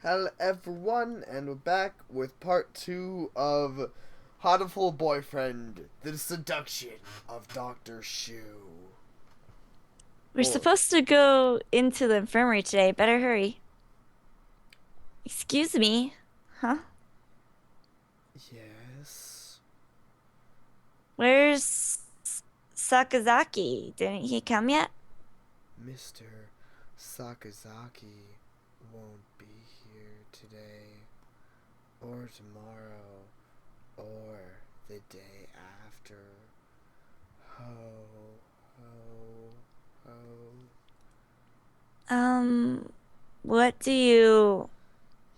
Hello everyone, and we're back with part 2 of Hatoful Boyfriend, The Seduction of Dr. Shuu. We're Or, supposed to go into the infirmary today. Better hurry. Excuse me. Huh? yes, Where's Sakazaki? Didn't he come yet? Mr. Sakazaki won't be here today, or tomorrow, or the day after. Ho, ho, ho. Um, what do you...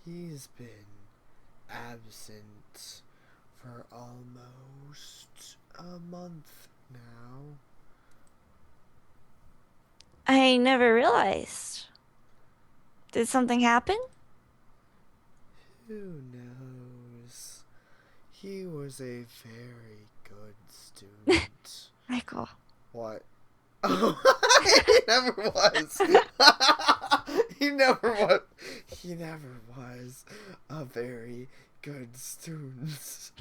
He's been absent for almost a month now. I never realized. Did something happen? Who knows? He was a very good student. Michael. What? Oh, he never was. he never was. He never was a very good student.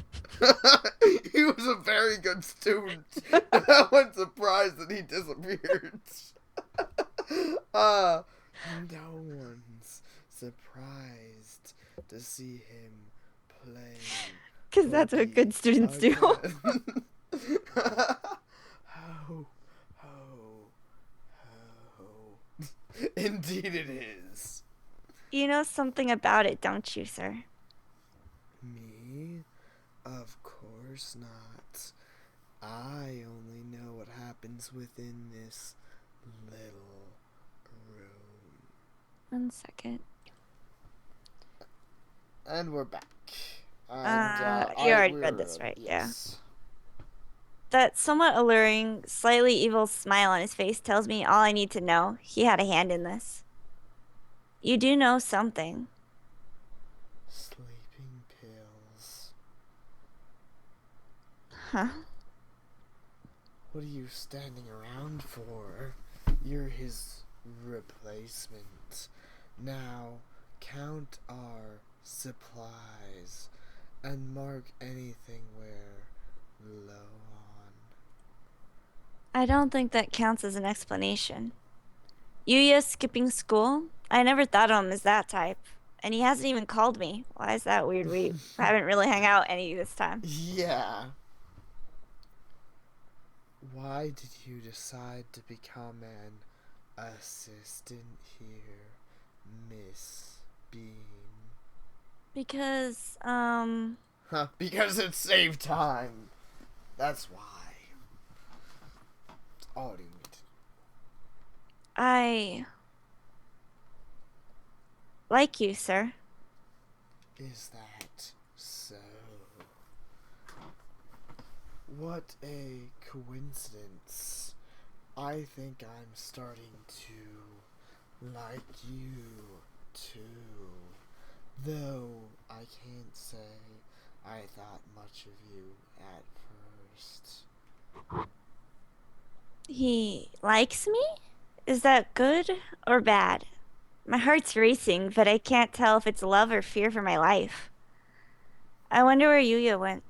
he was a very good student. I was surprised that he disappeared. uh, no one's surprised to see him playing Because that's what hooky good students do. again. ho, ho, ho. Indeed it is. You know something about it, don't you, sir? Me? Of course not. I only know what happens within this little room. 1 second. And we're back. And You I already read we're this, right? Yeah. yes. That somewhat alluring, slightly evil smile on his face tells me all I need to know. He had a hand in this. You do know something. Sleeping pills. Huh? What are you standing around for? You're his replacement. Now count our supplies and mark anything we're low on. I don't think that counts as an explanation. Yuya skipping school? I never thought of him as that type. And he hasn't even called me. Why is that weird? We haven't really hung out any this time. Yeah. Why did you decide to become an assistant here, Miss Bean? Because. Huh? Because it saved time. That's why. All you need. I like you, sir. Is that so? What a coincidence. I think I'm starting to like you too. Though I can't say I thought much of you at first. He likes me? Is that good or bad? My heart's racing, but I can't tell if it's love or fear for my life. I wonder where Yuya went.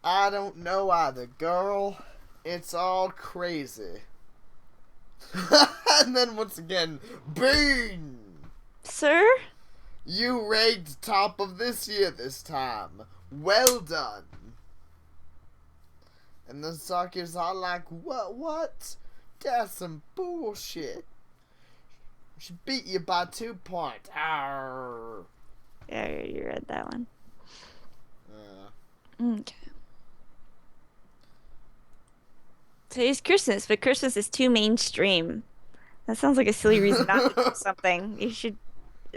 I don't know either, girl. It's all crazy. and then once again, Bean! Sir? You ranked top of this year this time. Well done. And the suckers are like, what? That's some bullshit. She beat you by 2 points. Arr. Yeah, you read that one. Uh, Okay. Today's Christmas, but Christmas is too mainstream. That sounds like a silly reason not to do something. You should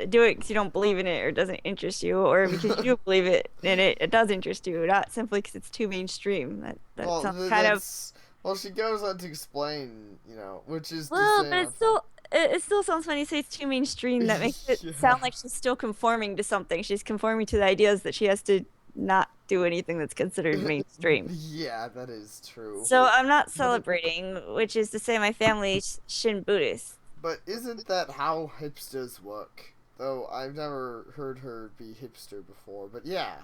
do it because you don't believe in it or it doesn't interest you, or because you do believe it does interest you, not simply because it's too mainstream. That well, sounds kind of that's well. She goes on to explain, which is to well, say, but it still sounds funny to say it's too mainstream. That makes it yeah, sound like she's still conforming to something. She's conforming to the ideas that she has to not do anything that's considered mainstream. yeah, that is true. So I'm not But celebrating, which is to say my family's Shin Buddhist. But isn't that how hipsters work? Though I've never heard her be hipster before, but yeah.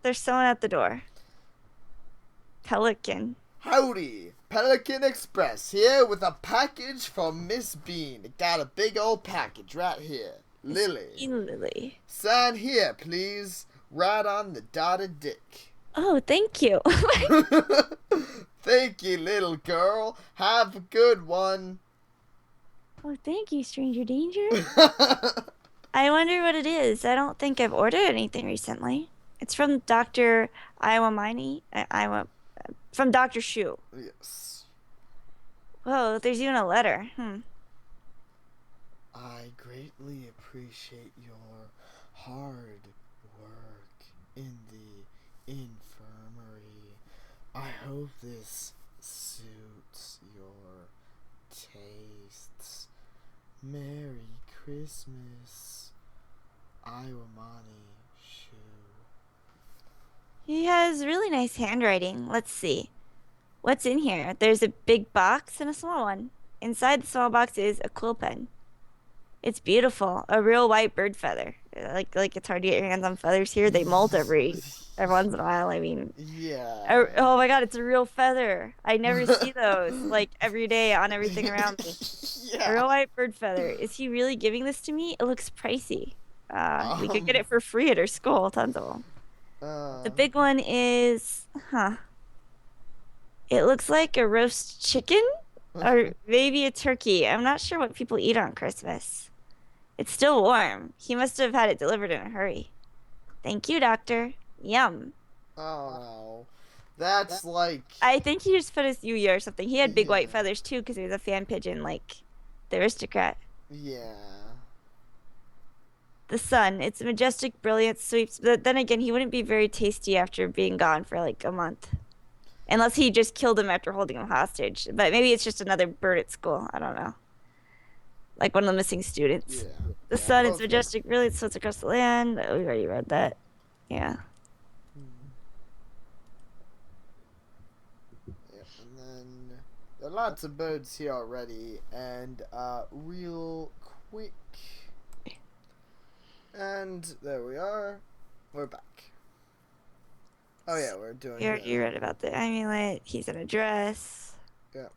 There's someone at the door. Pelican. Howdy! Pelican Express here with a package from Miss Bean. Got a big old package right here. Lily. Lily. Sign here, please. Right on the dotted dick. Oh, thank you. Thank you, little girl. Have a good one. Oh, thank you, stranger danger. I wonder what it is. I don't think I've ordered anything recently. It's from Dr. Iwamine. From Dr. Shuu. Yes. Whoa, there's even a letter. I greatly appreciate your hard work in the infirmary. I hope this suits your tastes. Merry Christmas, Iwamani Shuu. He has really nice handwriting. Let's see. What's in here? There's a big box and a small one. Inside the small box is a quill pen. It's beautiful. A real white bird feather. Like it's hard to get your hands on feathers here. They molt every once in a while. I mean, Yeah. oh my God, it's a real feather. I never see those like every day on everything around me. A real Yeah. white bird feather. Is he really giving this to me? It looks pricey. We could get Um. it for free at our school. Tons of them. The Uh. big one is, it looks like a roast chicken or maybe a turkey. I'm not sure what people eat on Christmas. It's still warm. He must have had it delivered in a hurry. Thank you, doctor. Yum. Oh no. That's like. I think he just put his UE or something. He had big white Yeah. feathers too because he was a fan pigeon like the aristocrat. Yeah. The sun, its majestic brilliance sweeps, but then again, he wouldn't be very tasty after being gone for like a month. Unless he just killed him after holding him hostage. But maybe it's just another bird at school. I don't know. Like one of the missing students. Yeah. The Yeah. sun, its Both. majestic brilliance floats across the land. Oh, we already read that. Yeah. Yeah. And then there are lots of birds here already, and real quick. And there we are. We're back. Oh yeah, we're doing You already the read about the amulet. He's in a dress. yeah.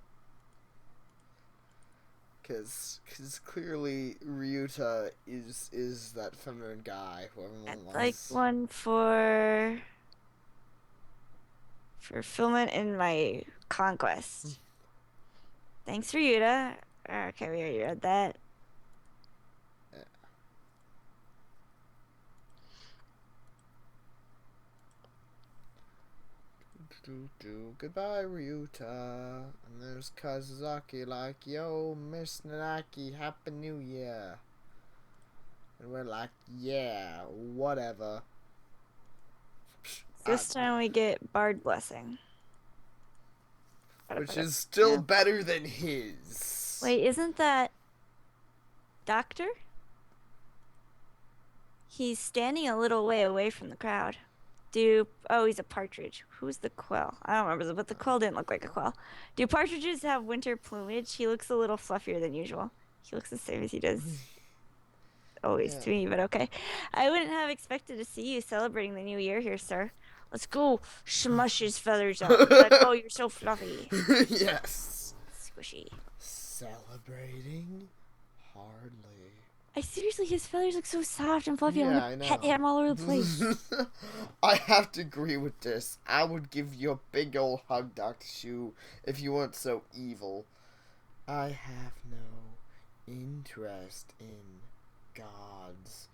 Because clearly Ryuta is that feminine guy who everyone I'd like wants. one for fulfillment in my conquest. Thanks, Ryuta. Okay, we already read that. Goodbye, Ryuta. And there's Kazuzaki like, yo, Miss Nanaki, Happy New Year. And we're like, yeah, whatever. This time we get Bard Blessing. Which is still Yeah. better than his. Wait, isn't that Doctor? He's standing a little way away from the crowd. Oh, he's a partridge. Who's the quail? I don't remember, but the quail didn't look like a quail. Do partridges have winter plumage? He looks a little fluffier than usual. He looks the same as he does always to me, but okay. I wouldn't have expected to see you celebrating the new year here, sir. Let's go smush his feathers up. Oh, you're so fluffy. Yes. Squishy. Celebrating? Hardly. Seriously, his feathers look so soft and fluffy. Yeah, I I know. pet him all over the place. I have to agree with this. I would give you a big old hug, Dr. Shuu, if you weren't so evil. I have no interest in gods,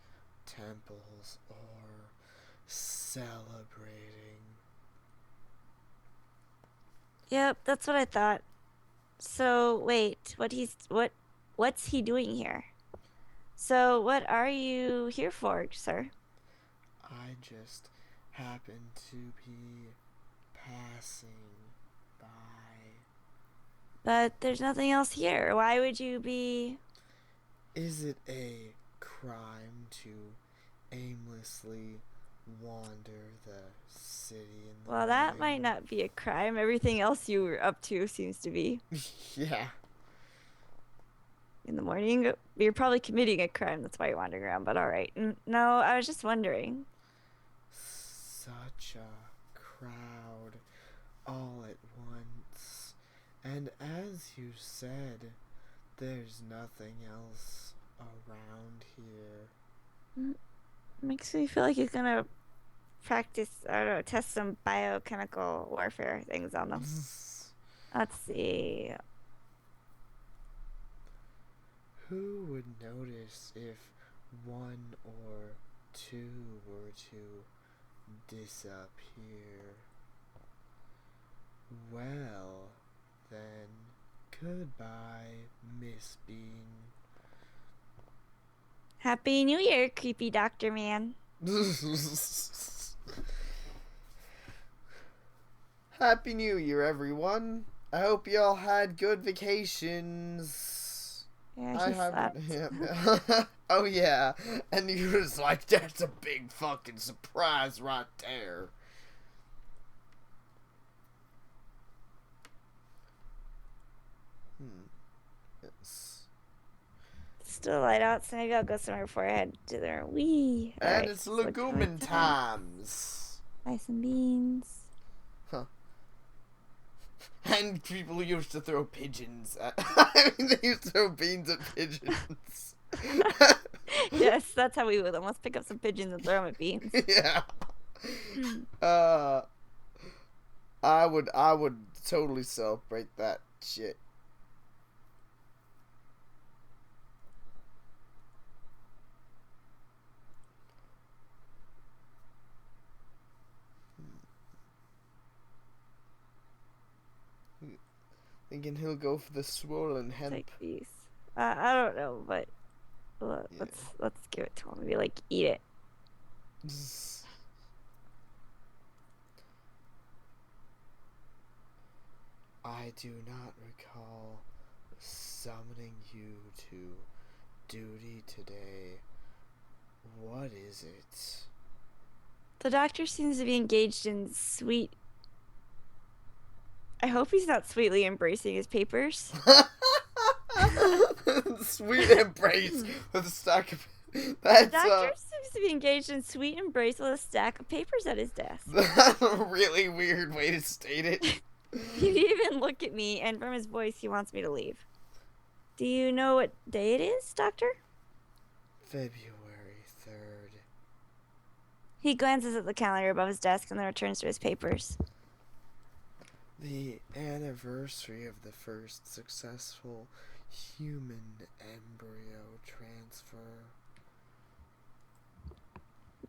temples, or celebrating. Yep, that's what I thought. So, wait, what's he doing here? So, what are you here for, sir? I just happen to be passing by. But there's nothing else here. Why would you be... Is it a crime to aimlessly wander the city in the Well, that morning? might not be a crime. Everything else you were up to seems to be. Yeah. in the morning. You're probably committing a crime. That's why you're wandering around, but all right. No, I was just wondering. Such a crowd all at once. And as you said, there's nothing else around here. Mm, Makes me feel like he's gonna practice, I don't know, test some biochemical warfare things on them. Let's see. Who would notice if one or two were to disappear? Well, then, goodbye, Miss Bean. Happy New Year, creepy doctor man. Happy New Year, everyone. I hope y'all had good vacations. Yeah, I he haven't. slept. Oh, yeah. And he was like, that's a big fucking surprise right there. Yes. Still light out, so maybe I'll go somewhere before I head to there. Wee. All And right, it's so good legumin time. times. Buy some beans. Huh. And people used to throw pigeons at. I mean, they used to throw beans at pigeons. Yes, that's how we would them. Let's pick up some pigeons and throw them at beans. Yeah. Uh, I would totally celebrate that shit. Thinking he'll go for the swollen hemp. Take these. I don't know, but Yeah. let's give it to him. Maybe like eat it. I do not recall summoning you to duty today. What is it? The doctor seems to be engaged in sweet. I hope he's not sweetly embracing his papers. Sweet embrace with a stack of. The That's doctor seems to be engaged in sweet embrace with a stack of papers at his desk. that's a really weird way to state it. He didn't even look at me, and from his voice, he wants me to leave. Do you know what day it is, Doctor? February 3rd. He glances at the calendar above his desk and then returns to his papers. The anniversary of the first successful human embryo transfer.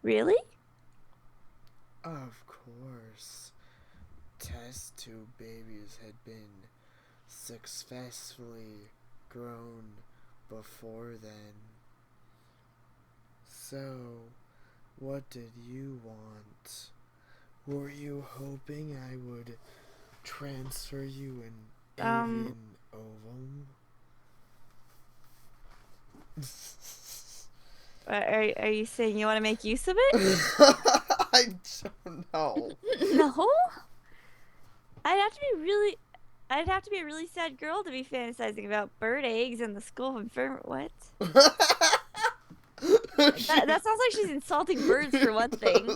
Really? Of course. Test tube babies had been successfully grown before then. So, what did you want? Were you hoping I would transfer you an avian ovum? Are you saying you want to make use of it? I don't know. No. I'd have to be really, I'd have to be a really sad girl to be fantasizing about bird eggs and the school of infirm. What? That sounds like she's insulting birds for one thing.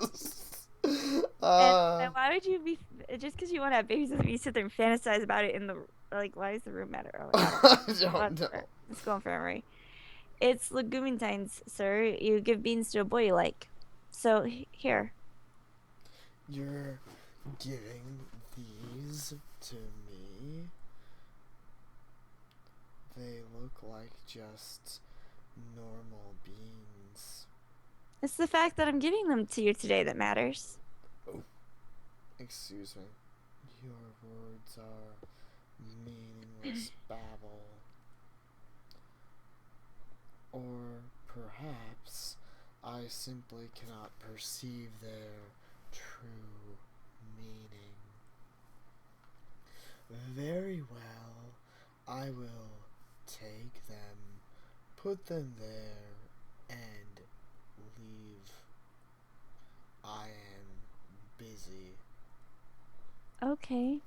And why would you be just because you want to have babies doesn't mean you sit there and fantasize about it in the like? Why does the room matter? Oh, I don't know. The school infirmary. It's legumintines, sir. You give beans to a boy you like. So here. You're giving these to me? They look like just normal beans. It's the fact that I'm giving them to you today that matters. Oh, excuse me. Your words are meaningless babble. Or perhaps I simply cannot perceive their true meaning. Very well, I will take them, put them there, and leave. I am busy. Okay.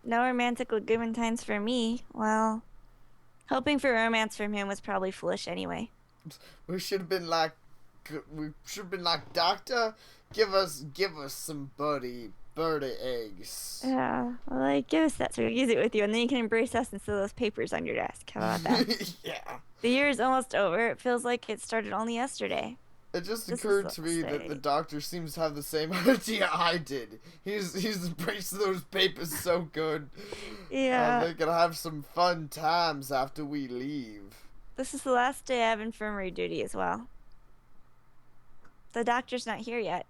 No romantic legumintines for me. Well, Hoping for romance from him was probably foolish anyway. We should have been like, doctor, give us some birdie eggs. Yeah, well, like, give us that so we can use it with you, and then you can embrace us instead of those papers on your desk. How about that? Yeah. The year is almost over. It feels like it started only yesterday. It just This is occurred the to last me that the day. doctor seems to have the same idea I did. He's embraced those papers so good. Yeah, They're gonna have some fun times after we leave. this is the last day I have infirmary duty as well. The doctor's not here yet.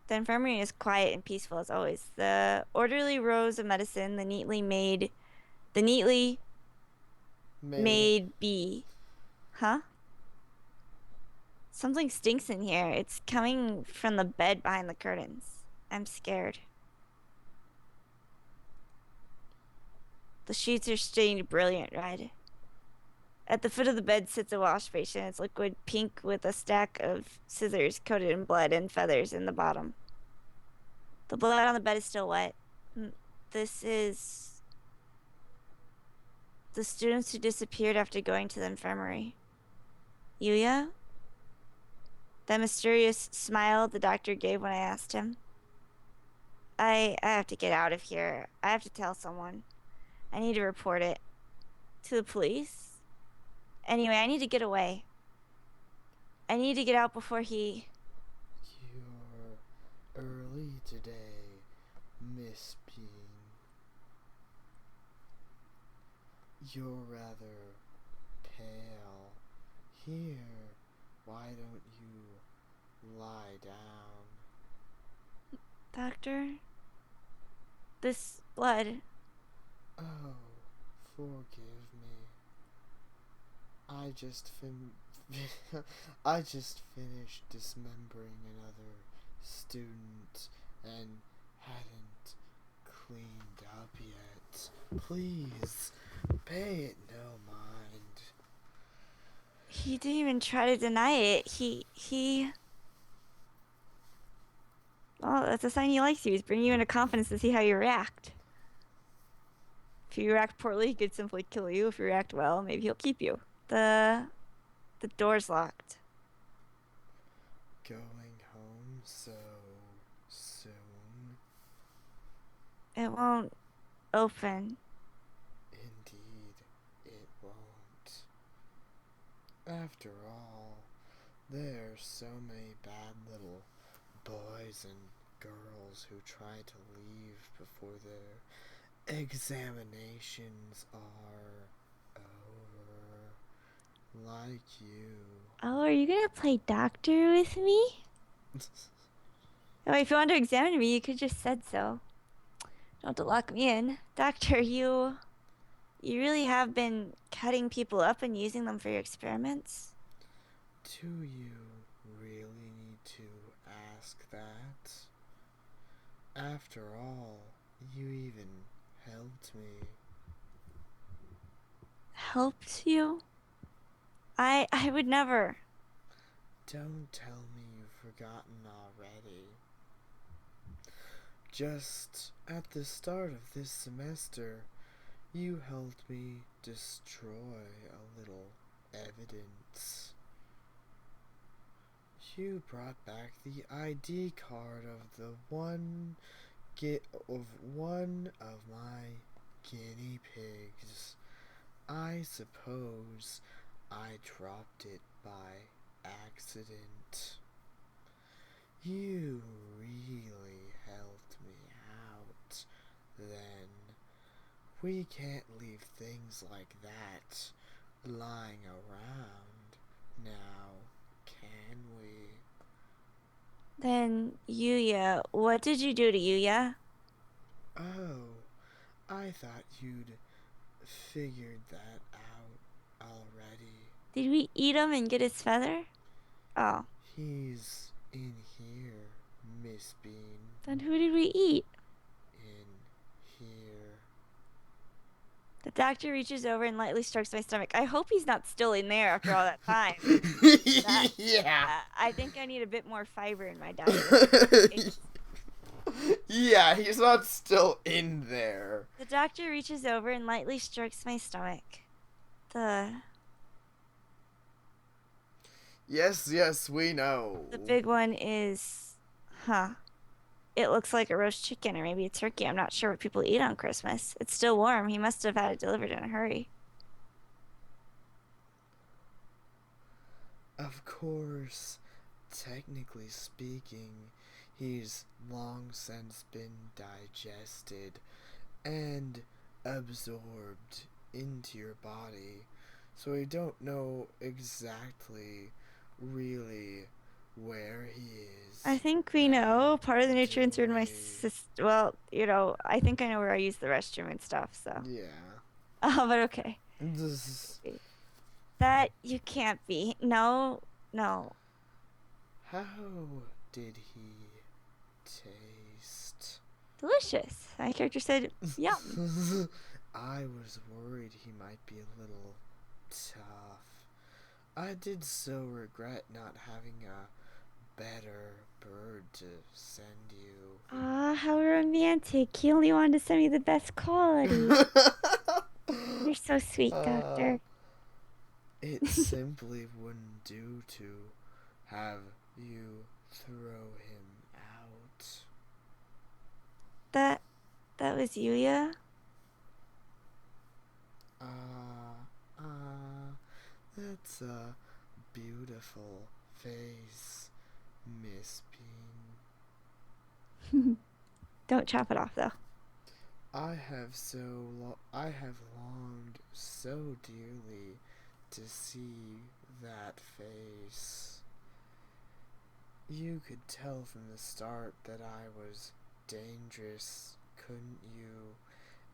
The infirmary is quiet and peaceful as always. The orderly rows of medicine, the neatly Made. made bee. Huh? Something stinks in here. It's coming from the bed behind the curtains. I'm scared. The sheets are stained brilliant red. At the foot of the bed sits a wash basin. It's liquid pink with a stack of scissors coated in blood and feathers in the bottom. The blood on the bed is still wet. This is the students who disappeared after going to the infirmary. Yuya? That mysterious smile the doctor gave when I asked him. I have to get out of here. I have to tell someone. I need to report it. To the police? Anyway, I need to get away. I need to get out before he... You're early today, Miss Bean. You're rather pale. Here, why don't you lie down? Doctor? This blood. Oh, forgive me. I just I just finished dismembering another student and hadn't cleaned up yet. Please, pay it no mind. He didn't even try to deny it. He... Well, that's a sign he likes you. He's bringing you into confidence to see how you react. If you react poorly, he could simply kill you. If you react well, maybe he'll keep you. The door's locked. Going home so soon? It won't open. Indeed, it won't. After all, there's so many bad little boys and girls who try to leave before their examinations are over. Like you. Oh, are you gonna play doctor with me? Oh, if you want to examine me, you could just said so. Don't have to lock me in. Doctor, you really have been cutting people up and using them for your experiments? Do you really need to ask that? After all, you even helped me. Helped you? I would never. Don't tell me you've forgotten already. Just at the start of this semester, you helped me destroy a little evidence. You brought back the ID card of one of my guinea pigs. I suppose I dropped it by accident. You really helped me out then. We can't leave things like that lying around now, can we? Then, Yuya, what did you do to Yuya? Oh, I thought you'd figured that out already. Did we eat him and get his feather? Oh, He's in here, Miss Bean. then who did we eat? In here. The doctor reaches over and lightly strokes my stomach. I hope he's not still in there after all that time. Yeah. I think I need a bit more fiber in my diet. Yeah, he's not still in there. The doctor reaches over and lightly strokes my stomach. The Yes, yes, we know. the big one is, huh? It looks like a roast chicken or maybe a turkey. I'm not sure what people eat on Christmas. It's still warm. He must have had it delivered in a hurry. Of course, technically speaking, he's long since been digested and absorbed into your body. So we don't know exactly really where he I is think we know now part of the nutrients are in my doing. system. Well, I think I know where I use the restroom and stuff. So, Yeah. oh, but okay. This, That you can't be. No, no. how did he taste? Delicious. My character said, yum. I was worried he might be a little tough. I did so regret not having a better bird to send you. Ah, how romantic. He only wanted to send me the best quality. You're so sweet, uh, Doctor. it simply wouldn't do to have you throw him out. That that was Yuya? That's a beautiful face, Miss Bean. Don't chop it off though. I have longed so dearly to see that face. You could tell from the start that I was dangerous, couldn't you?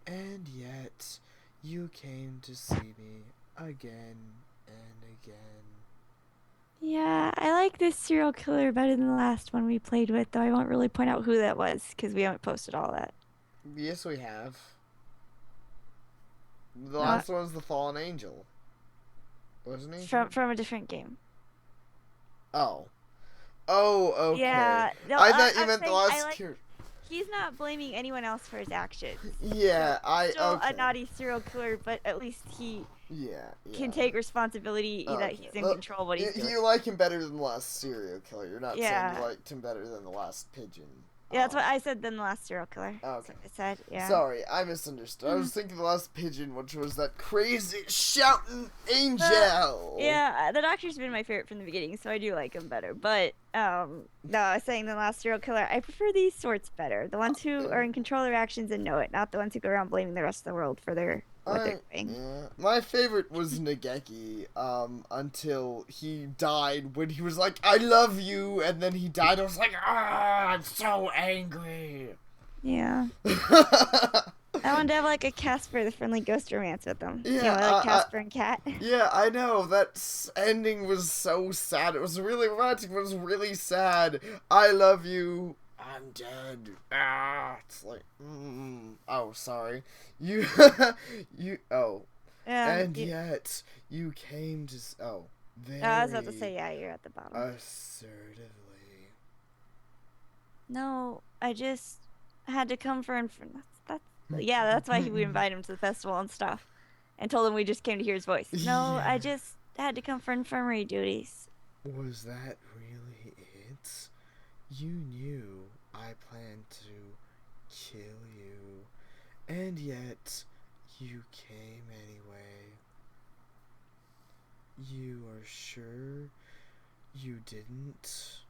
And yet, you came to see me again and again. Yeah, I like this serial killer better than the last one we played with, though I won't really point out who that was because we haven't posted all that. Yes, we have. The No, last one was the fallen angel, wasn't he? from a different game. Oh. Oh, okay. Yeah, no, I thought you I'm meant the saying I last like. cure. He's not blaming anyone else for his actions. So Yeah, he's still a okay. naughty serial killer, but at least he Yeah, can yeah. take responsibility that Okay. he's in Well, control of what he's doing. you like him better than the last serial killer. You're not saying you Yeah. liked him better than the last pigeon. Yeah, that's what I said then the last serial killer. That's Okay. what I said, yeah. Sorry, I misunderstood. I was thinking the last pigeon, which was that crazy shouting angel. Yeah, the Doctor's been my favorite from the beginning, so I do like him better. But no, I was saying the last serial killer, I prefer these sorts better. The ones who are in control of their actions and know it, not the ones who go around blaming the rest of the world for what they're doing. Yeah. My favorite was Nageki, until he died when he was like, I love you, and then he died. I was like, I'm so angry. Yeah. I wanted to have like a Casper, the friendly ghost romance with them. Yeah, like Casper and Cat. Yeah, I know. That ending was so sad. It was really romantic, but it was really sad. I love you. I'm dead. It's like, oh, sorry. You, oh. And yet, you came to, very I was about to say, yeah, you're at the bottom. assertively. No, I just had to come for that's why we invited him to the festival and stuff, and told him we just came to hear his voice. No, Yeah. I just had to come for infirmary duties. Was that really it? You knew I planned to kill you, and yet you came anyway. You are sure you didn't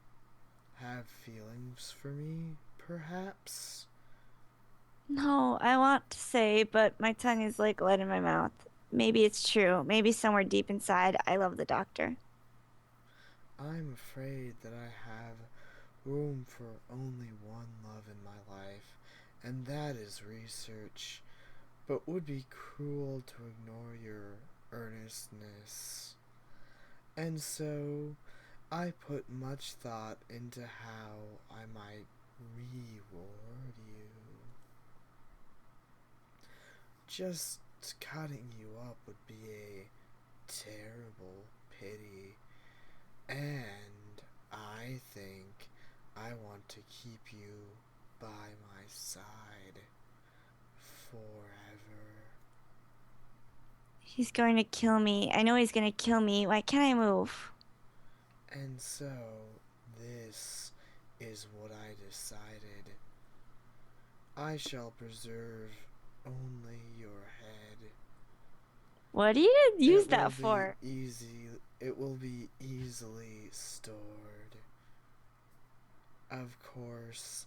have feelings for me, perhaps? No, I want to say, but my tongue is like lead in my mouth. Maybe it's true. Maybe somewhere deep inside, I love the Doctor. I'm afraid that I have room for only one love in my life, and that is research, but would be cruel to ignore your earnestness. And so, I put much thought into how I might reward you. Just cutting you up would be a terrible pity, and I think I want to keep you by my side forever. He's going to kill me. I know he's going to kill me. Why can't I move? And so, this is what I decided. I shall preserve only your head. What do you use It will that be for? easy. It will be easily stored. Of course,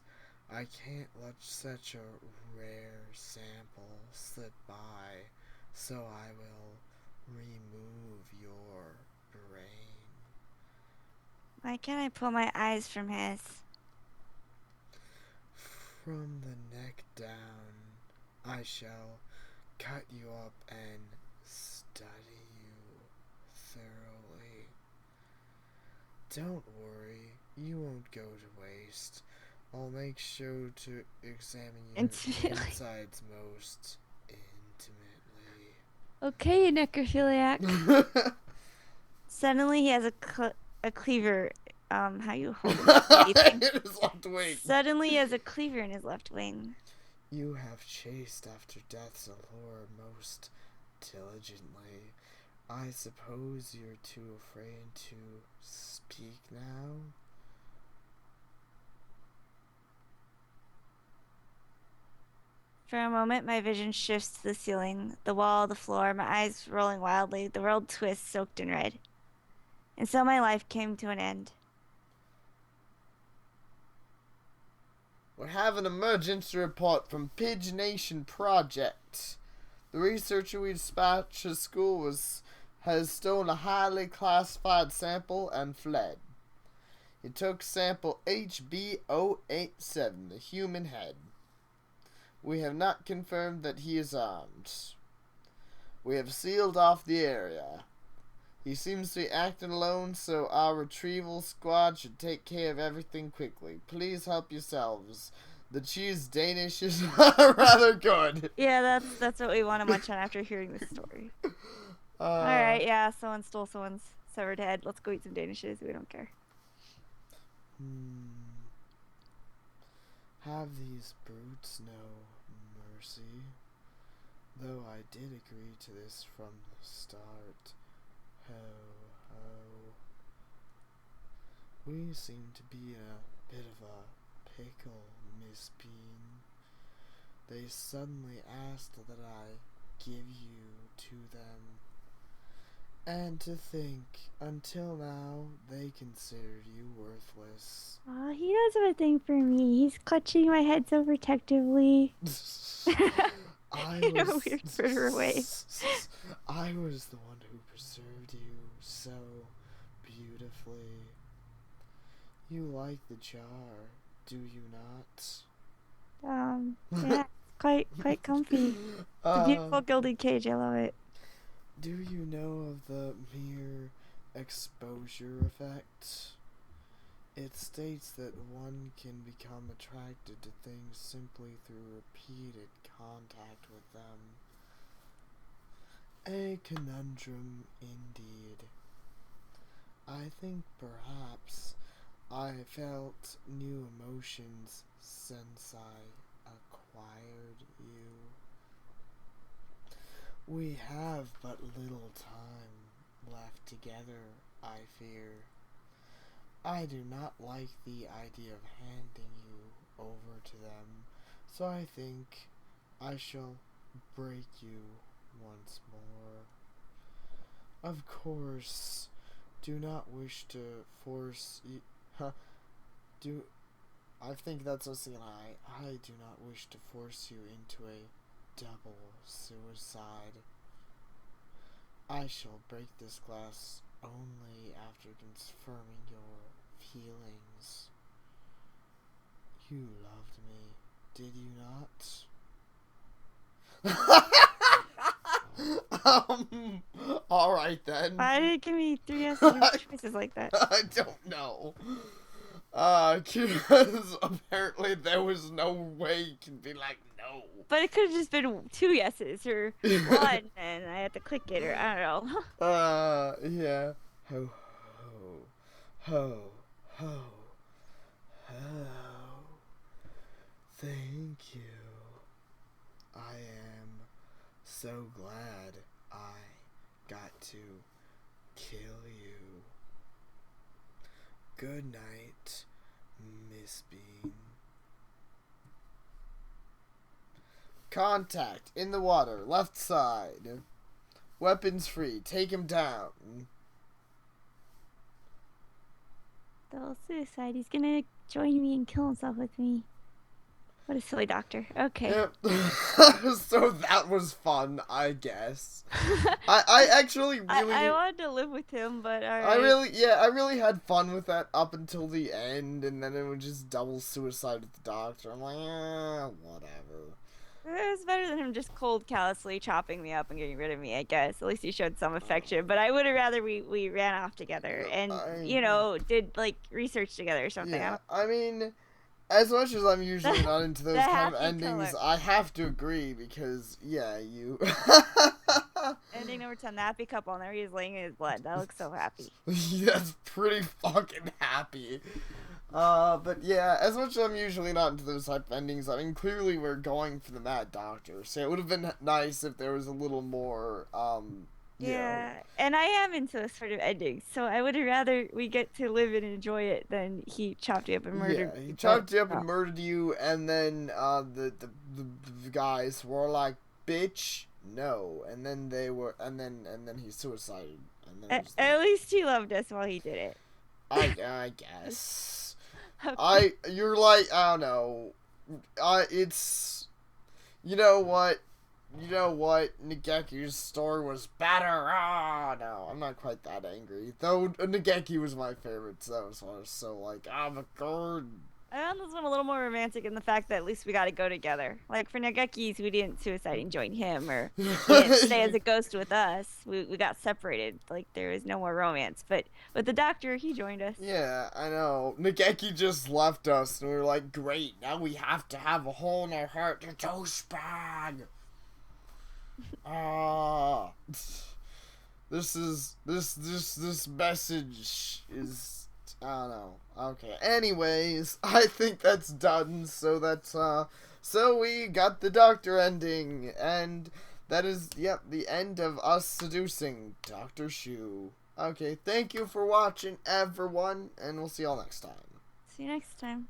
I can't let such a rare sample slip by, so I will remove your brain. Why can't I pull my eyes from his? From the neck down, I shall cut you up and study you thoroughly. Don't worry, you won't go to waste. I'll make sure to examine your Intimately. insides most intimately. Okay, necrophiliac. Suddenly he has a cleaver. How you hold him? Anything. In his left wing. Suddenly he has a cleaver in his left wing. You have chased after death's allure most diligently. I suppose you're too afraid to speak now? For a moment, my vision shifts to the ceiling, the wall, the floor, my eyes rolling wildly, the world twists, soaked in red. And so my life came to an end. We have an emergency report from Pidge Nation Project. The researcher we dispatched to school has stolen a highly classified sample and fled. He took sample HB087, the human head. We have not confirmed that he is armed. We have sealed off the area. He seems to be acting alone, so our retrieval squad should take care of everything quickly. Please help yourselves. The cheese Danish is rather good. Yeah, that's what we want to munch on after hearing this story. Alright, yeah, someone stole someone's severed head. Let's go eat some Danishes. We don't care. Have these brutes no mercy? Though I did agree to this from the start. Ho, ho. We seem to be in a bit of a pickle, Miss Bean. They suddenly asked that I give you to them. And to think, until now, they considered you worthless. Aw, he does have a thing for me. He's clutching my head so protectively. In a weird murder way. I was the one who preserved you so beautifully. You like the jar, do you not? Yeah, it's quite comfy. It's a beautiful gilded cage. I love it. Do you know of the mere exposure effect? It states that one can become attracted to things simply through repeated contact with them. A conundrum indeed. I think perhaps I felt new emotions since I acquired you. We have but little time left together, I fear. I do not like the idea of handing you over to them, so I think I shall break you once more. Of course, do not wish to force you. I think that's a lie. I do not wish to force you into a double suicide. I shall break this glass only after confirming your feelings. You loved me, did you not? Alright then. Why did it give me 3 answers choices like that? I don't know. Because apparently there was no way you can be like, no. But it could have just been 2 yeses or 1, and I had to click it, or I don't know. Yeah. Ho, ho, ho, ho, ho. Thank you. I am so glad I got to kill you. Good night, Miss Bean. Contact in the water, left side. Weapons free. Take him down. Double suicide. He's gonna join me and kill himself with me. What a silly doctor. Okay. Yep. So that was fun, I guess. I actually really I wanted to live with him, but I really had fun with that up until the end, and then it was just double suicide with the doctor. I'm like, whatever. it was better than him just cold, callously chopping me up and getting rid of me, I guess. At least he showed some affection. But I would have rather we ran off together and, did, like, research together or something. Yeah, I mean, as much as I'm usually not into those kind of happy endings, color. I have to agree because, yeah, you... Ending number 10, the happy couple, and there he is laying in his blood. That looks so happy. That's pretty fucking happy. But yeah, as much as I'm usually not into those type of endings, I mean, clearly we're going for the Mad Doctor, so it would have been nice if there was a little more, Yeah, and I am into this sort of ending, so I would rather we get to live and enjoy it than he chopped you up and murdered Yeah, you. he chopped you up and murdered you, and then, the guys were like, bitch, no, and then they were, and then he suicided, and then it was At least he loved us while he did it. I guess. Okay. You're like, I don't know. It's, you know what? Nageki's story was better. No, I'm not quite that angry. Though Nageki was my favorite, so I was so like, oh my god. I found this one a little more romantic in the fact that at least we got to go together. Like for Nageki's, we didn't suicide and join him, or he didn't stay as a ghost with us. We got separated. Like there was no more romance. But with the doctor, he joined us. Yeah, I know. Nageki just left us, and we were like, great. Now we have to have a hole in our heart. The douchebag. This message is, I don't know. Okay. Anyways, I think that's done. So so we got the Doctor ending, and that is, the end of us seducing Dr. Shuu. Okay, thank you for watching, everyone, and we'll see y'all next time. See you next time.